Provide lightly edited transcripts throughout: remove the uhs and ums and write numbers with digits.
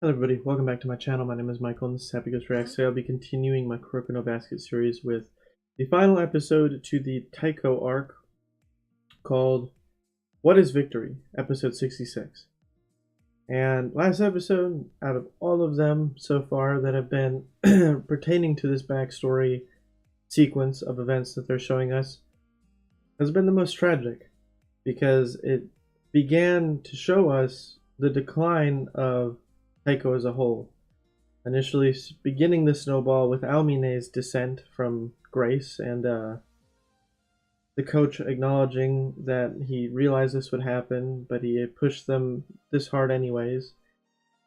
Hello everybody, welcome back to my channel. My name is Michael and this is Happy Ghost Reacts. Today I'll be continuing my Kuroko no Basket series with the final episode to the Teiko arc called What is Victory? Episode 66. And last episode, out of all of them so far that have been pertaining to this backstory sequence of events that they're showing us, has been the most tragic because it began to show us the decline of Teiko as a whole. Initially beginning the snowball with Aomine's descent from grace and the coach acknowledging that he realized this would happen, but he pushed them this hard anyways.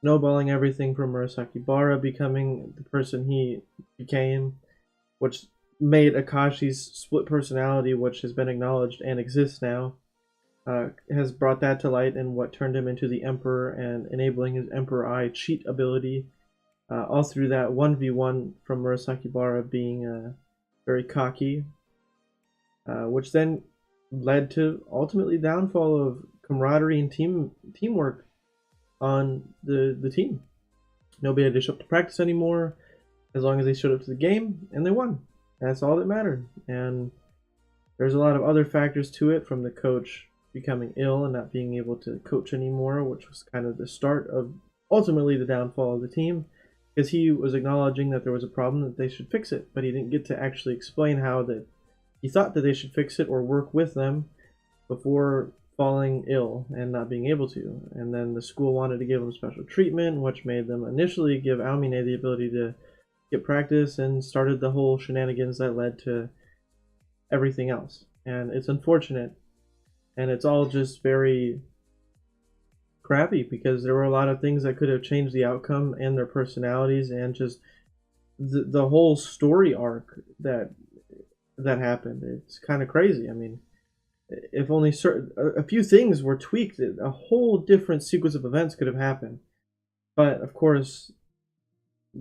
Snowballing everything from Murasaki Bara becoming the person he became, which made Akashi's split personality, which has been acknowledged and exists now, has brought that to light and what turned him into the Emperor and enabling his Emperor Eye cheat ability. All through that 1v1 from Murasaki Bara being very cocky, which then led to ultimately downfall of camaraderie and teamwork on the team. Nobody had to show up to practice anymore as long as they showed up to the game, and they won. That's all that mattered. And there's a lot of other factors to it, from the coach becoming ill and not being able to coach anymore, which was kind of the start of ultimately the downfall of the team, because he was acknowledging that there was a problem, that they should fix it, but he didn't get to actually explain how that he thought that they should fix it or work with them before falling ill and not being able to. And then the school wanted to give him special treatment, which made them initially give Aomine the ability to get practice, and started the whole shenanigans that led to everything else. And it's unfortunate, and it's all just very crappy because there were a lot of things that could have changed the outcome and their personalities and just the whole story arc that happened. It's kind of crazy. I mean, if only a few things were tweaked, a whole different sequence of events could have happened. But of course,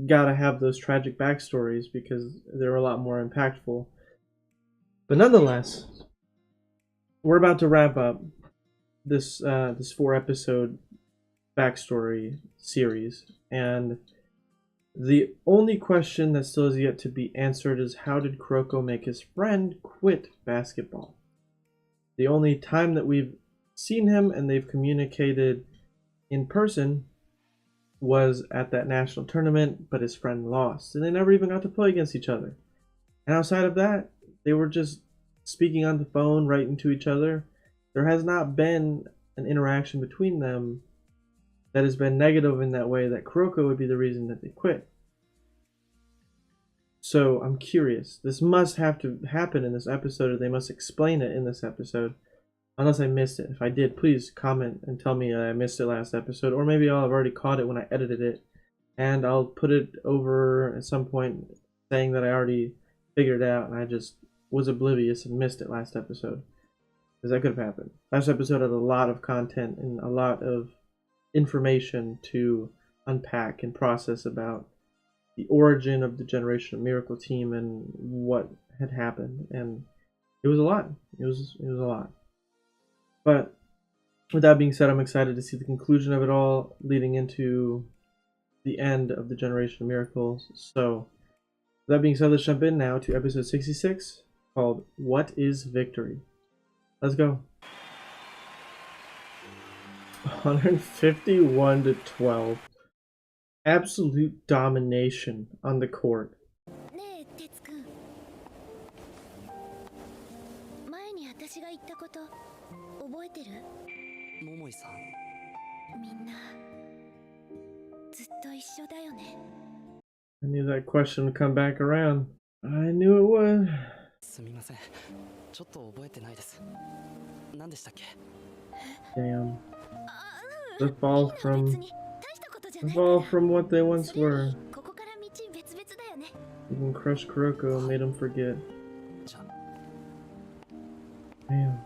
gotta have those tragic backstories because they're a lot more impactful. But nonetheless, we're about to wrap up this 4-episode backstory series, and the only question that still has yet to be answered is, how did Kuroko make his friend quit basketball? The only time that we've seen him and they've communicated in person was at that national tournament, but his friend lost, and they never even got to play against each other. And outside of that, they were just speaking on the phone, writing to each other. There has not been an interaction between them that has been negative in that way that Kuroko would be the reason that they quit. So I'm curious. This must have to happen in this episode, or they must explain it in this episode. Unless I missed it. If I did, please comment and tell me I missed it last episode. Or maybe I'll have already caught it when I edited it, and I'll put it over at some point saying that I already figured it out and I just was oblivious and missed it last episode. Because that could have happened. Last episode had a lot of content and a lot of information to unpack and process about the origin of the Generation of Miracle team and what had happened, and it was a lot. It was a lot. But with that being said, I'm excited to see the conclusion of it all, leading into the end of the Generation of Miracles. So with that being said, let's jump in now to episode 66, called What is Victory? Let's go. 151 to 12. Absolute domination on the court. I knew that question would come back around. I knew it would. Damn. The fall from what they once were. Even crushed Kuroko and made him forget. Damn.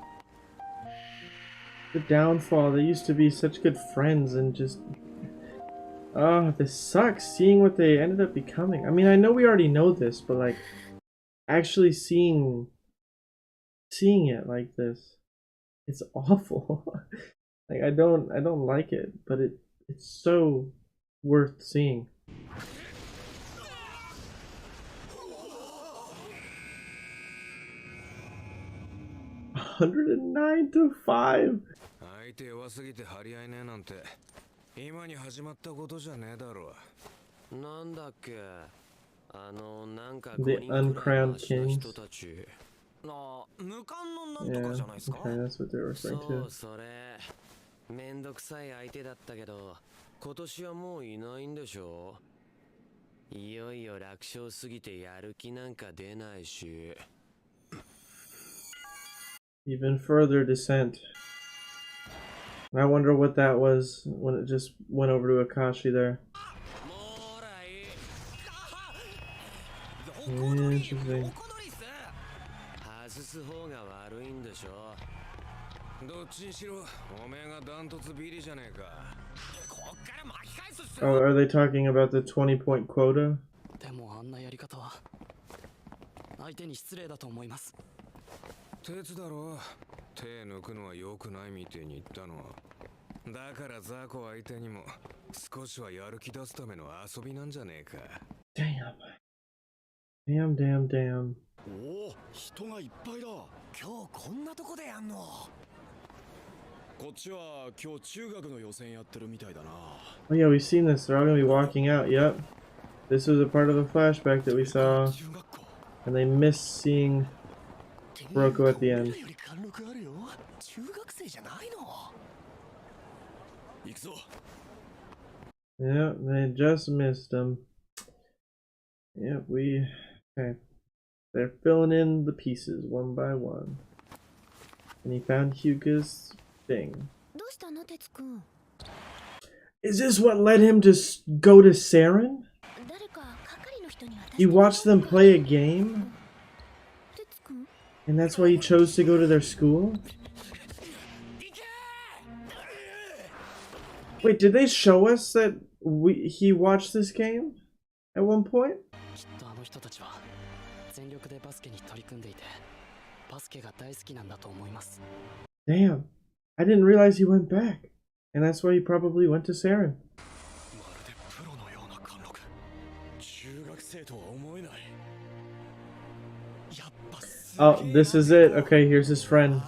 The downfall. They used to be such good friends, and just... oh, this sucks, seeing what they ended up becoming. I mean, I know we already know this, but like, actually seeing it like this, it's awful. Like, I don't like it, but it's so worth seeing. $109 to $5. 相手弱すぎて張り合いねえなんて今に始まったことじゃねえだろ。なんだっけ、なんか The uncrowned kings. 無冠のなんとかじゃないですか。 Okay, that's what they're referring そ to. う、それめんどくさい相手だったけど今年はもういないんでしょ。いよいよ楽勝すぎてやる気なんか出ないし。 Even further descent. I wonder what that was when it just went over to Akashi there. Interesting. Oh, are they talking about the 20-point quota? でもあんなやり方は相手に失礼だと思います。鉄だろ、手抜くのは良くないみてえに言ったのは。だからザコ相手にも少しはやる気出すための遊びなんじゃねえか。 Damn. Damn, damn, damn. おお、人がいっぱいだ。今日こんなとこでやんの。こっちは今日中学の予選やってるみたいだな。 Oh yeah, we've seen this. They're all gonna be walking out. Yep. This was a part of the flashback that we saw. And they missed seeing Kuroko at the end. Yeah, they just missed him. Yep, okay. They're filling in the pieces one by one. And he found Hyuga's thing. Is this what led him to go to Saren? He watched them play a game? And that's why he chose to go to their school? Wait, did they show us that he watched this game at one point? Damn, I didn't realize he went back. And that's why he probably went to Saren. Oh, this is it. Okay, here's his friend.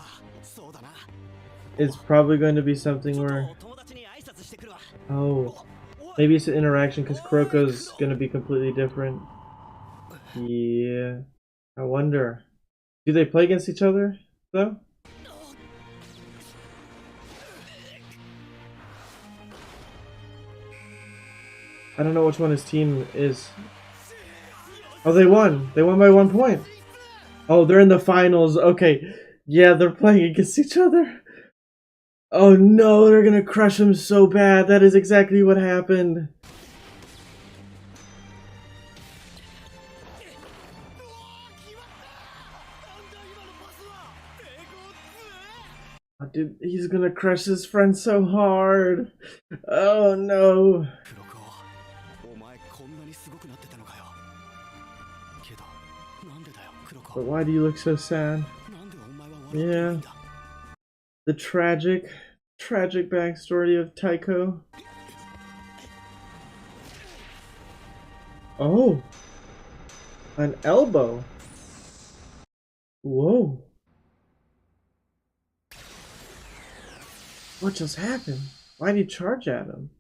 It's probably going to be something where... Oh, maybe it's an interaction because Kuroko's going to be completely different. Yeah, I wonder. Do they play against each other, though? I don't know which one his team is. Oh, they won. They won by 1 point. Oh, they're in the finals. Okay. Yeah, they're playing against each other. Oh no, they're gonna crush him so bad. That is exactly what happened. Oh, dude, he's gonna crush his friend so hard. Oh no. But why do you look so sad? Yeah. The tragic backstory of Teiko. Oh! An elbow! Whoa! What just happened? Why'd he charge at him?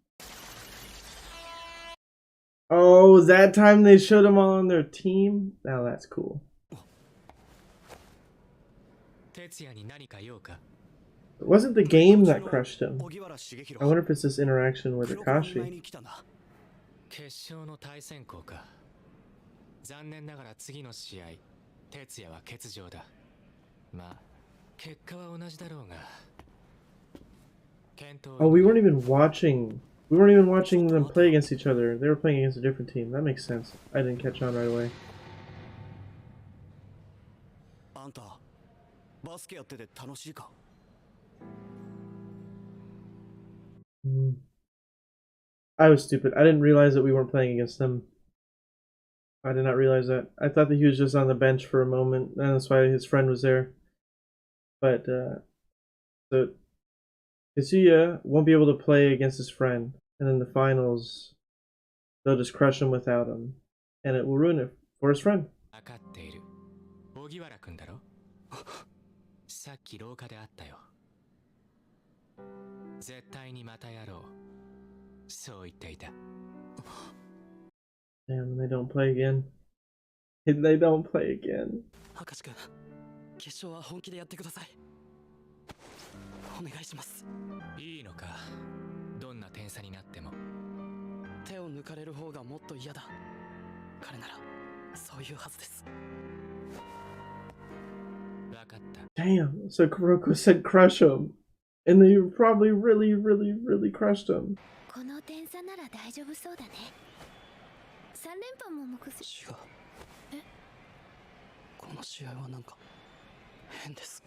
Oh, that time they showed him all on their team? Now that's cool. It wasn't the game that crushed him. I wonder if it's this interaction with Akashi. Oh, we weren't even watching. We weren't even watching them play against each other. They were playing against a different team. That makes sense. I didn't catch on right away. I was stupid. I didn't realize that we weren't playing against them. I did not realize that. I thought that he was just on the bench for a moment, and that's why his friend was there. But, so Kazuya won't be able to play against his friend. And in the finals, They'll just crush him without him, and it will ruin it for his friend. 分かっている。荻原君だろ。さっき廊下で会ったよ。絶対にまたやろう。そう言っていた。Damn, they don't play again. They don't play again. 博士君、決勝は本気でやってください。お願いします。いいのか。どんな点差になっても。手を抜かれる方がもっと嫌だ。彼ならそういうはずです。分かった。Damn, so Kuroko said crush him. And they probably really crushed him. この点差なら大丈夫そうだね。3連覇も目す。違う。え？この試合はなんか変です。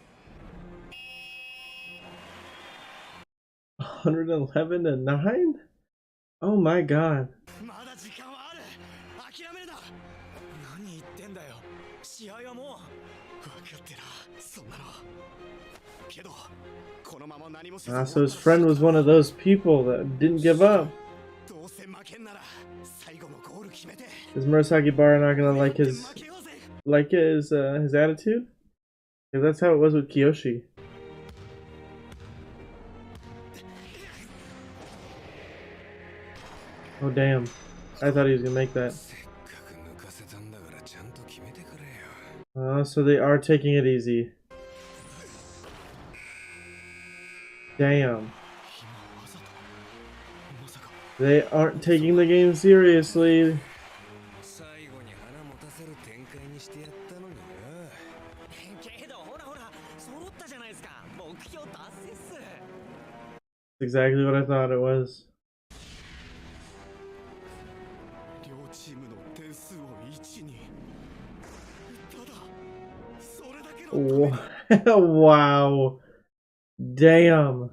111 to 9? Oh my god. まだ時間はある。諦めるな。何言ってんだよ。試合はもう分かってら。そんなの。けどこのまま何もせず。So his friend was one of those people that didn't give up. どうせ負けんなら最後のゴール決めて。Is Murasaki Bara not gonna like his attitude? Yeah, that's how it was with Kiyoshi. Oh damn. I thought he was gonna make that. So they are taking it easy. Damn. They aren't taking the game seriously. Exactly what I thought it was. Wow. Damn.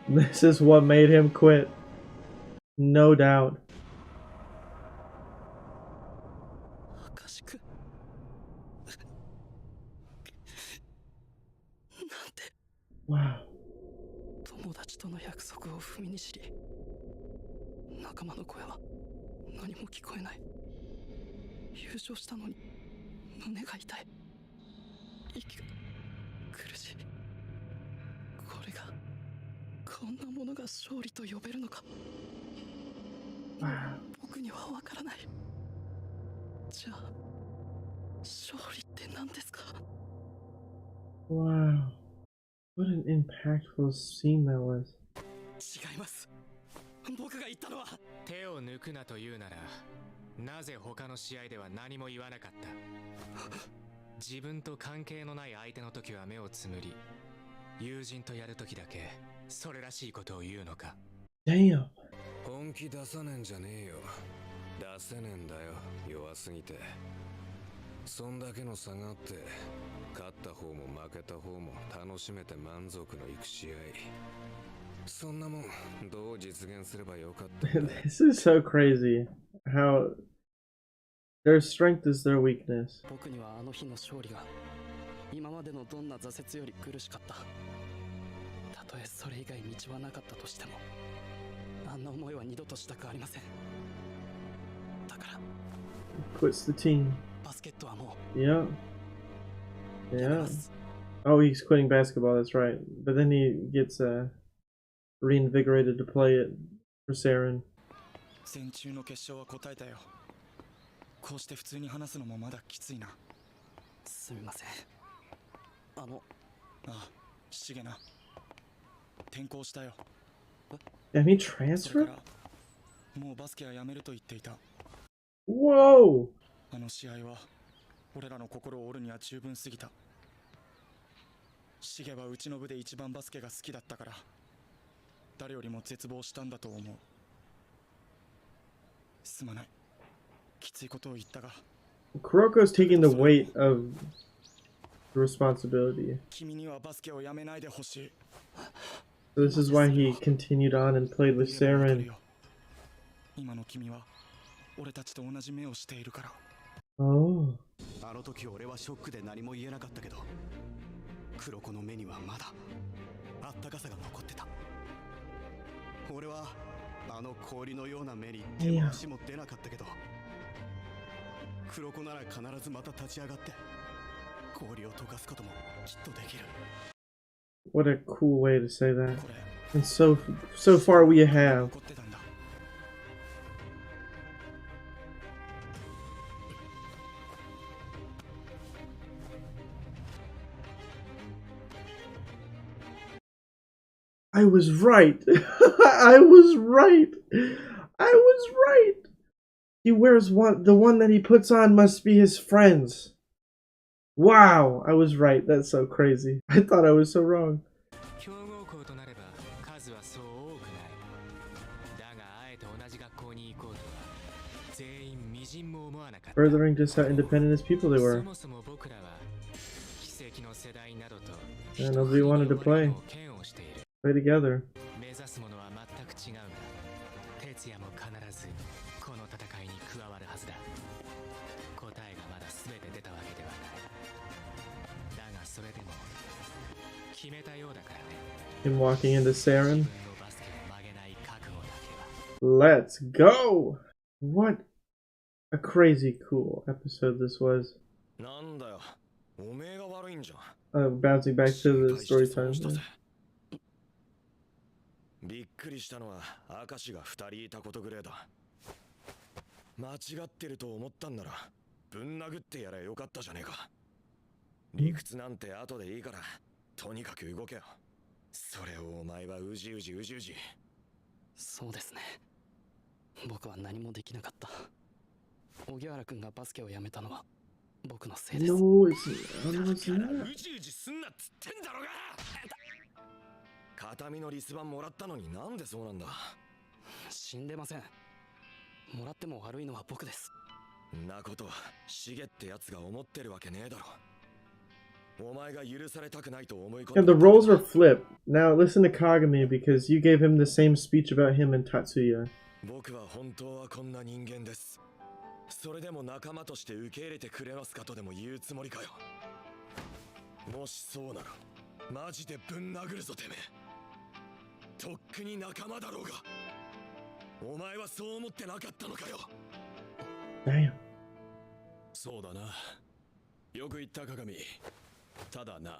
This is what made him quit. No doubt. Wow. 友達との約束を踏みにじり、仲間の声は何も聞こえない。優勝したのに胸が痛い。息が苦しい。これがこんなものが勝利と呼べるのか。僕にはわからない。じゃあ勝利って何ですか？ Wow. What an impactful scene that was. 違います。僕が言ったのは。手を抜くなと言うなら、なぜ他の試合では何も言わなかった？自分と関係のない相手の時は目をつむり、友人とやる時だけそれらしいことを言うのか。Damn. 本気出さねえんじゃねえよ。出せねえんだよ。弱すぎて。そんだけの差があって、勝った方も負けた方も楽しめて満足のいく試合。そんなもんどう実現すればよかった。This is so crazy. How their strength is their weakness. 僕にはあの日の勝利が今までのどんな挫折より苦しかった。たとえそれ以外道はなかったとしても、あんな思いは二度としたくありません。だから Quits the team. バスケットはもう Yeah. やめ Yeah. ます。Oh, he's quitting basketball, that's right. But then he gets reinvigorated to play it for Saren. 戦中の決勝は答えたよ。こうして普通に話すのもまだきついな。すみません。ああ、しげな。転校したよ。And he それ transferred? からもうバスケはやめると言っていた。Whoa! あの試合は俺らの心を折るには十分すぎた。シゲはうちの部で一番バスケが好きだったから、誰よりも絶望したんだと思う。すまない。きついことを言ったが。Kuroko's taking the weight of the responsibility. 君にはバスケをやめないでほしい。So this is why he continued on and played with Saren. 今の君は俺たちと同じ目をしているから。Oh. あの時俺はショックで何も言えなかったけど、黒子の目にはまだあったかさが残ってた。俺はあの氷のような目に手も足も出なかったけど、黒子なら必ずまた立ち上がって氷を溶かすこともきっとできる。 What a cool way to say that. これ And so far we have. 残ってたんだ。 I was right. I was right. I was right. He wears the one that he puts on must be his friend's. Wow, I was right. That's so crazy. I thought I was so wrong. 強豪校となれば数はそう多くない。だがあえて同じ学校に行こうとは全員微塵も思わなかった。 Furthering just how independent as people they そ were. もそも僕らは奇跡の世代などと And nobody wanted to play. 嫌悪している。 Play together. 目指すものは全く違うが、哲也も必ずこの戦いに加わるはずだ。答えがまだ全て出たわけではない。だがそれでも決めたようだからね。 Him walking into 自 Saren. 分のバスケを曲げない覚悟だけは。 Let's go! What a crazy cool episode this was. なんだよ、おめえが悪いんじゃん。Bouncing back to the story time. びっくりしたのは明石が2人いたことぐらいだ。間違ってると思ったんならぶん殴ってやればよかったじゃねえか。理屈なんて後でいいからとにかく動けよ。それをお前はうじうじ。そうですね。僕は何もできなかった。荻原君がバスケをやめたのは僕のせいです。 No, it's not. うじうじすんなっつってんだろうが。形見のリスバンもらったのになんでそうなんだ。死んでません。もらっても悪いのは僕です。んなことはシゲってやつが思ってるわけねえだろ。お前が許されたくないと思い込ん Yeah, で the roles are flipped. Now listen to Kagami because you gave him the same speech about him and Tatsuya. 僕は本当はこんな人間です。それでも仲間として受け入れてくれますかとでも言うつもりかよ。もしそうならマジでぶん殴るぞてめえ。とっくに仲間だろうが。お前はそう思ってなかったのかよ。 Damn. そうだな。よく言った鏡。ただな。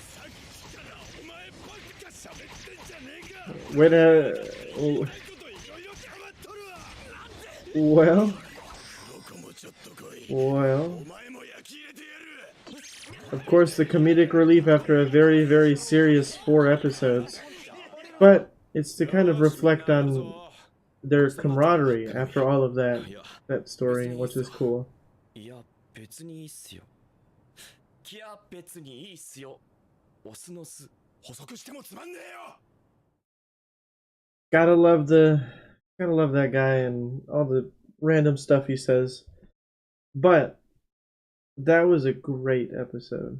さっきからお前ばっか喋ってんじゃねえか。 Wait a... こといろいろ変わっとるわ。 Well... どこもちょっと来い。 Well... お前も焼き入れてやる。 Of course, the comedic relief after a very, very serious 4 episodes. But it's to kind of reflect on their camaraderie after all of that story, which is cool. いや別にいいっすよ。いや別にいいっすよ。オスの巣。補足してもつまんねえよ。 Gotta love that guy and all the random stuff he says. But that was a great episode.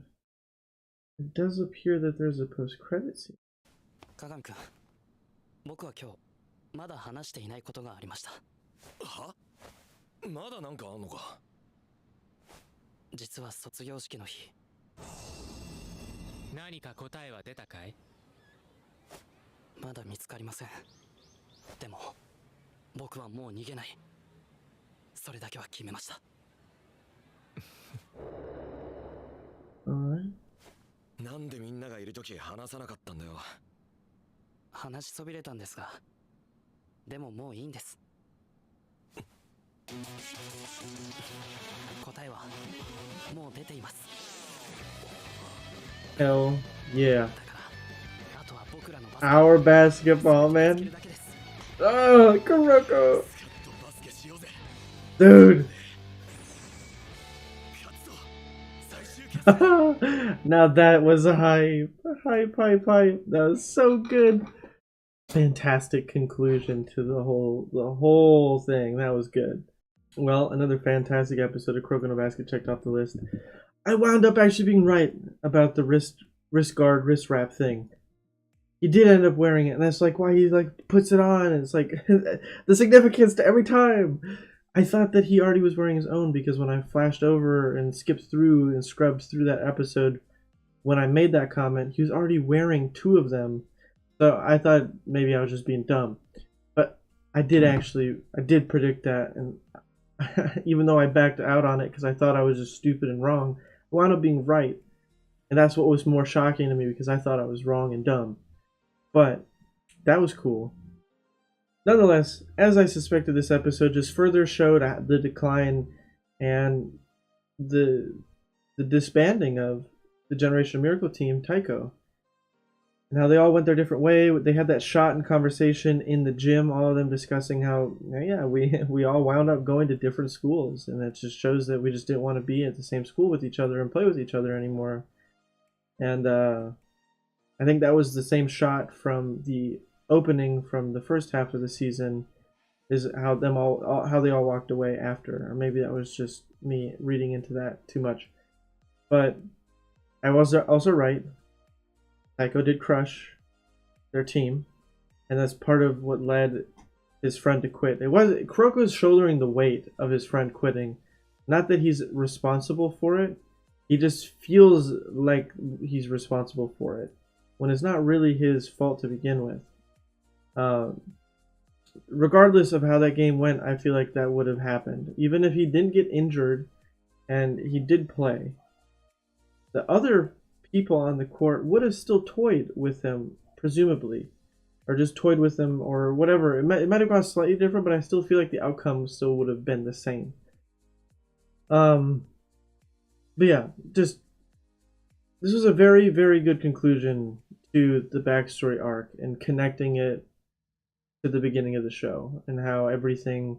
It does appear that there's a post-credit scene. 鏡君、僕は今日まだ話していないことがありました。は？まだなんかあんのか？実は卒業式の日、何か答えは出たかい？まだ見つかりません。でも僕はもう逃げない。それだけは決めました。 Alright. なんでみんながいるとき話さなかったんだよ。話しそびれたんですが、でももういいんです。答えはもう出ています。 Hell yeah. だからあとは僕らのバスケ Our basketball, man. Oh, Kuroko. Dude. Now that was a hype. Hype. That was so good. Fantastic conclusion to the whole thing. That was good. Well, another fantastic episode of Kuroko no Basket checked off the list. I wound up actually being right about the wrist guard, wrist wrap thing. He did end up wearing it, and that's like why he like puts it on, and it's like the significance to every time. I thought that he already was wearing his own because when I flashed over and skipped through and scrubbed through that episode, when I made that comment, he was already wearing 2 of them. So I thought maybe I was just being dumb. But I did predict that, and even though I backed out on it because I thought I was just stupid and wrong, I wound up being right. And that's what was more shocking to me because I thought I was wrong and dumb. But that was cool. Nonetheless, as I suspected, this episode just further showed the decline and the disbanding of the Generation Miracle team, Teiko. And how they all went their different way. They had that shot and conversation in the gym, all of them discussing how, yeah, we all wound up going to different schools. And it just shows that we just didn't want to be at the same school with each other and play with each other anymore. And I think that was the same shot from the opening from the first half of the season, is how they all walked away after. Or maybe that was just me reading into that too much. But I was also right. Teiko did crush their team, and that's part of what led his friend to quit. Kuroko's shouldering the weight of his friend quitting. Not that he's responsible for it. He just feels like he's responsible for it, when it's not really his fault to begin with. Regardless of how that game went, I feel like that would have happened. Even if he didn't get injured and he did play, the other people on the court would have still toyed with him, presumably. Or just toyed with him or whatever. It might have gone slightly different, but I still feel like the outcome still would have been the same. But yeah, just this was a very, very good conclusion to the backstory arc and connecting it to the beginning of the show and how everything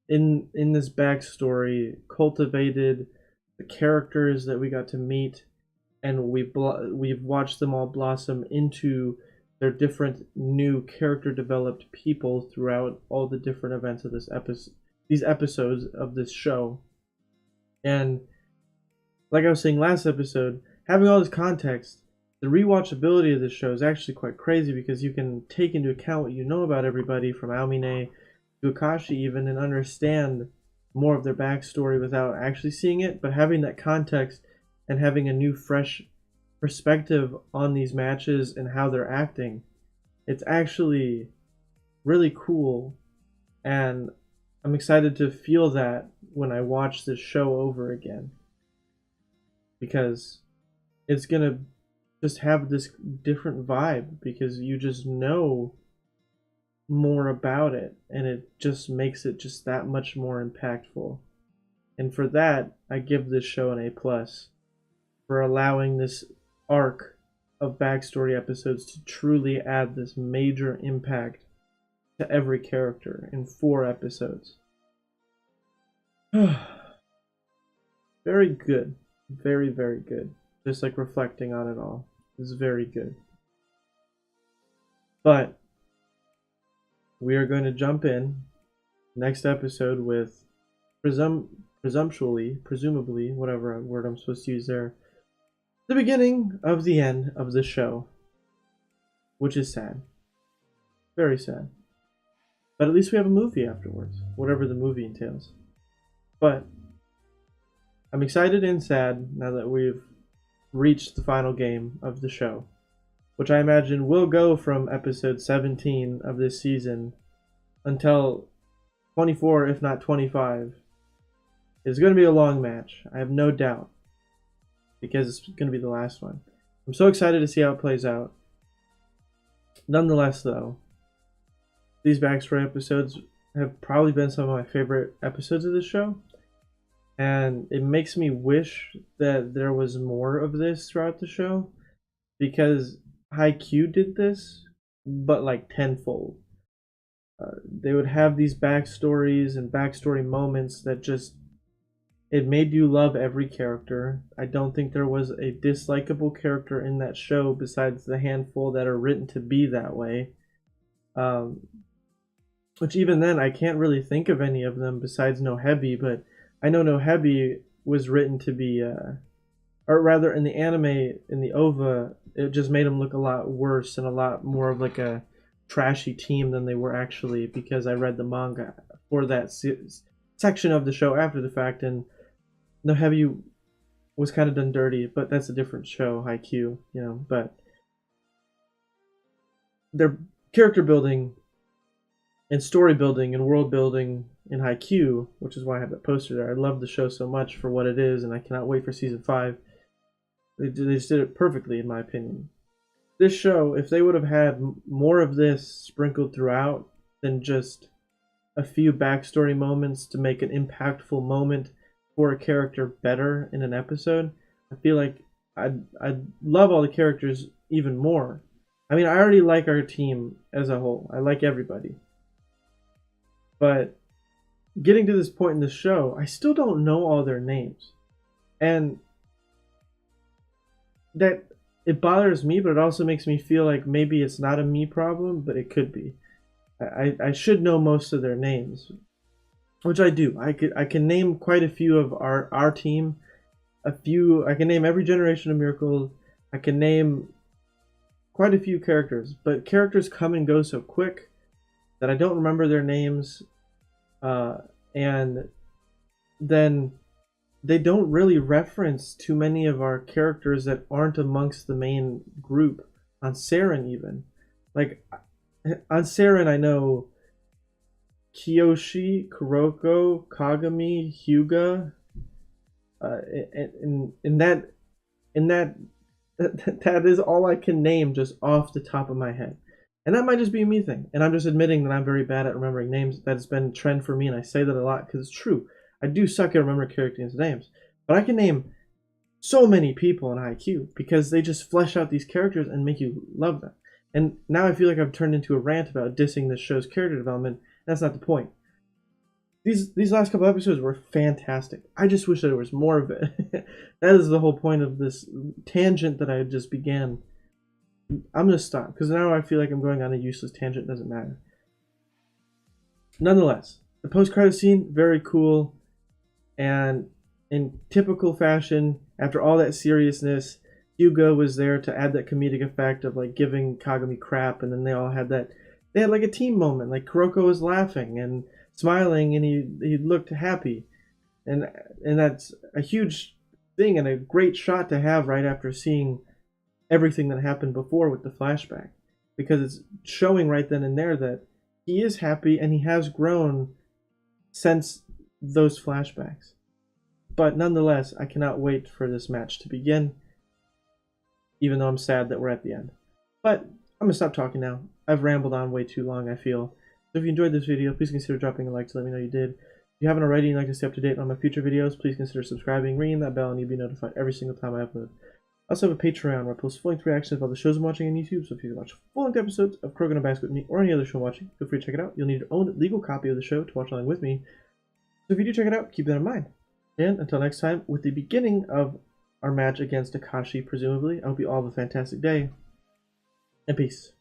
in this backstory cultivated the characters that we got to meet, and we've watched them all blossom into their different new character developed people throughout all the different events of these episodes of this show. And like I was saying last episode, having all this context, the rewatchability of this show is actually quite crazy because you can take into account what you know about everybody from Aomine to Akashi even, and understand more of their backstory without actually seeing it, but having that context and having a new fresh perspective on these matches and how they're acting, it's actually really cool, and I'm excited to feel that when I watch this show over again, because it's gonna just have this different vibe because you just know more about it, and it just makes it just that much more impactful. And for that, I give this show an A+, for allowing this arc of backstory episodes to truly add this major impact to every character in 4 episodes. Very good. Very, very good. Just like reflecting on it all. It's very good. But we are going to jump in next episode with presumably, whatever word I'm supposed to use there, the beginning of the end of the show, which is sad. Very sad. But at least we have a movie afterwards, whatever the movie entails. But I'm excited and sad now that we've reached the final game of the show, which I imagine will go from episode 17 of this season until 24, if not 25. It's going to be a long match, I have no doubt, because it's going to be the last one. I'm so excited to see how it plays out. Nonetheless, though, these backstory episodes have probably been some of my favorite episodes of the show. And it makes me wish that there was more of this throughout the show, because Haikyuu did this, but like tenfold. They would have these backstories and backstory moments that just, it made you love every character. I don't think there was a dislikable character in that show besides the handful that are written to be that way. Which even then, I can't really think of any of them besides Nohebi, but I know Nohebi was written to be, or rather in the anime, in the OVA, it just made him look a lot worse and a lot more of like a trashy team than they were actually, because I read the manga for that section of the show after the fact, and Nohebi was kind of done dirty, but that's a different show, Haikyuu, but their character building and story building and world building in Haikyuu, which is why I have that poster there. I love the show so much for what it is, and I cannot wait for season 5. They just did it perfectly, in my opinion. This show, if they would have had more of this sprinkled throughout than just a few backstory moments to make an impactful moment for a character better in an episode, I feel like I'd love all the characters even more. I mean, I already like our team as a whole. I like everybody. But getting to this point in the show, I still don't know all their names. And that it bothers me, but it also makes me feel like maybe it's not a me problem, but it could be. I should know most of their names, which I do. I can name quite a few of our team. I can name every generation of Miracle. I can name quite a few characters, but characters come and go so quick that I don't remember their names, and then they don't really reference too many of our characters that aren't amongst the main group. On Saren even. Like, on Saren I know Kiyoshi, Kuroko, Kagami, Hyuga, that is all I can name just off the top of my head. And that might just be a me thing. And I'm just admitting that I'm very bad at remembering names. That has been a trend for me, and I say that a lot because it's true. I do suck at remembering characters' names. But I can name so many people in Haikyuu because they just flesh out these characters and make you love them. And now I feel like I've turned into a rant about dissing this show's character development. That's not the point. These last couple episodes were fantastic. I just wish that there was more of it. That is the whole point of this tangent that I just began. I'm going to stop because now I feel like I'm going on a useless tangent. It doesn't matter. Nonetheless, the post-credit scene, very cool. And in typical fashion, after all that seriousness, Hyuga was there to add that comedic effect of like giving Kagami crap, and then they all had that. They had like a team moment. Like Kuroko was laughing and smiling, and he looked happy, and that's a huge thing and a great shot to have right after seeing everything that happened before with the flashback, because it's showing right then and there that he is happy and he has grown since those flashbacks. But nonetheless, I cannot wait for this match to begin, even though I'm sad that we're at the end. But I'm going to stop talking now. I've rambled on way too long, I feel. So if you enjoyed this video, please consider dropping a like to let me know you did. If you haven't already and you'd like to stay up to date on my future videos, please consider subscribing, ringing that bell, and you'll be notified every single time I upload. I also have a Patreon where I post full-length reactions of all the shows I'm watching on YouTube, so if you watch full-length episodes of Kuroko no Basket with me or any other show I'm watching, feel free to check it out. You'll need your own legal copy of the show to watch along with me. So if you do check it out, keep that in mind. And until next time, with the beginning of our match against Akashi, presumably, I hope you all have a fantastic day, and peace.